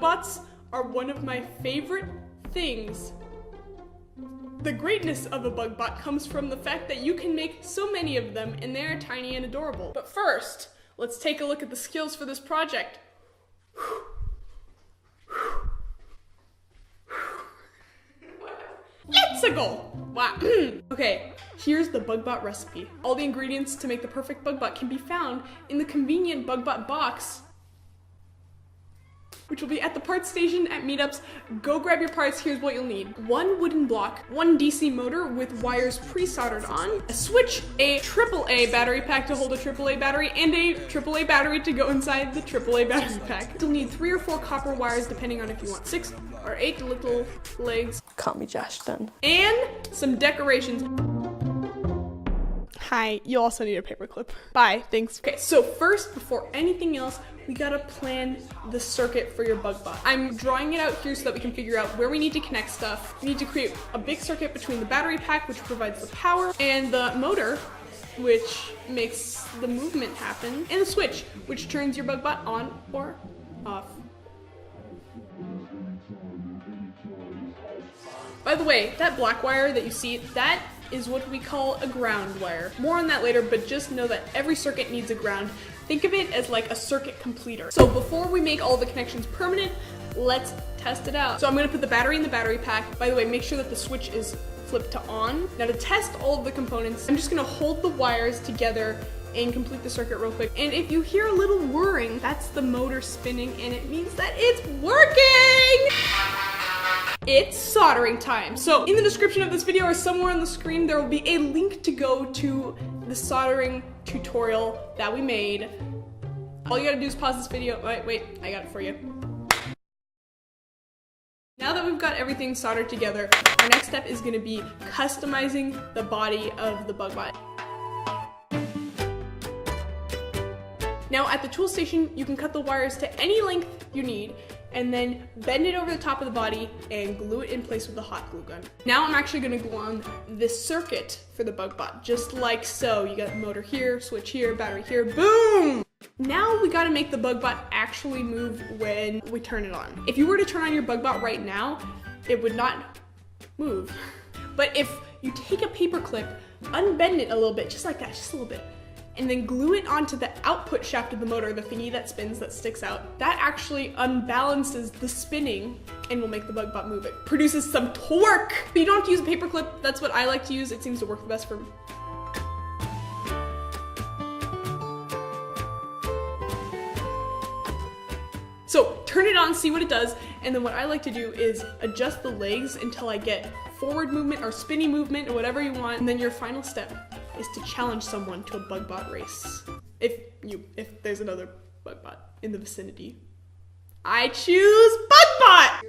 BugBots are one of my favorite things. The greatness of a BugBot comes from the fact that you can make so many of them and they're tiny and adorable. But first, let's take a look at the skills for this project. It's a goal! Wow. Okay, here's the BugBot recipe. All the ingredients to make the perfect BugBot can be found in the convenient BugBot box, which will be at the parts station at meetups. Go grab your parts. Here's what you'll need. 1 wooden block, 1 DC motor with wires pre-soldered on, a switch, a AAA battery pack to hold a AAA battery, and a AAA battery to go inside the AAA battery pack. You'll need 3 or 4 copper wires depending on if you want 6 or 8 little legs. Call me Josh Dunn. And some decorations. Hi, you also need a paperclip. Bye, thanks. Okay, so first, before anything else, we gotta plan the circuit for your BugBot. I'm drawing it out here so that we can figure out where we need to connect stuff. We need to create a big circuit between the battery pack, which provides the power, and the motor, which makes the movement happen, and the switch, which turns your BugBot on or off. By the way, that black wire that you see, that is what we call a ground wire. More on that later, but just know that every circuit needs a ground. Think of it as like a circuit completer. So before we make all the connections permanent, let's test it out. So I'm gonna put the battery in the battery pack. By the way, make sure that the switch is flipped to on. Now to test all of the components, I'm just gonna hold the wires together and complete the circuit real quick. And if you hear a little whirring, that's the motor spinning and it means that it's working! It's soldering time. So in the description of this video or somewhere on the screen, there will be a link to go to the soldering tutorial that we made. All you gotta do is pause this video. Wait, I got it for you. Now that we've got everything soldered together, our next step is gonna be customizing the body of the BugBot. Now at the tool station, you can cut the wires to any length you need and then bend it over the top of the body and glue it in place with a hot glue gun. Now I'm actually gonna glue on this circuit for the BugBot, just like so. You got motor here, switch here, battery here, boom! Now we gotta make the BugBot actually move when we turn it on. If you were to turn on your BugBot right now, it would not move. But if you take a paper clip, unbend it a little bit, just like that, just a little bit, and then glue it onto the output shaft of the motor, the thingy that spins, that sticks out, that actually unbalances the spinning and will make the BugBot move. It produces some torque. But you don't have to use a paper clip. That's what I like to use. It seems to work the best for me. So turn it on, see what it does, and then what I like to do is adjust the legs until I get forward movement or spinny movement or whatever you want, and then your final step is to challenge someone to a BugBot race. If there's another BugBot in the vicinity. I choose BugBot!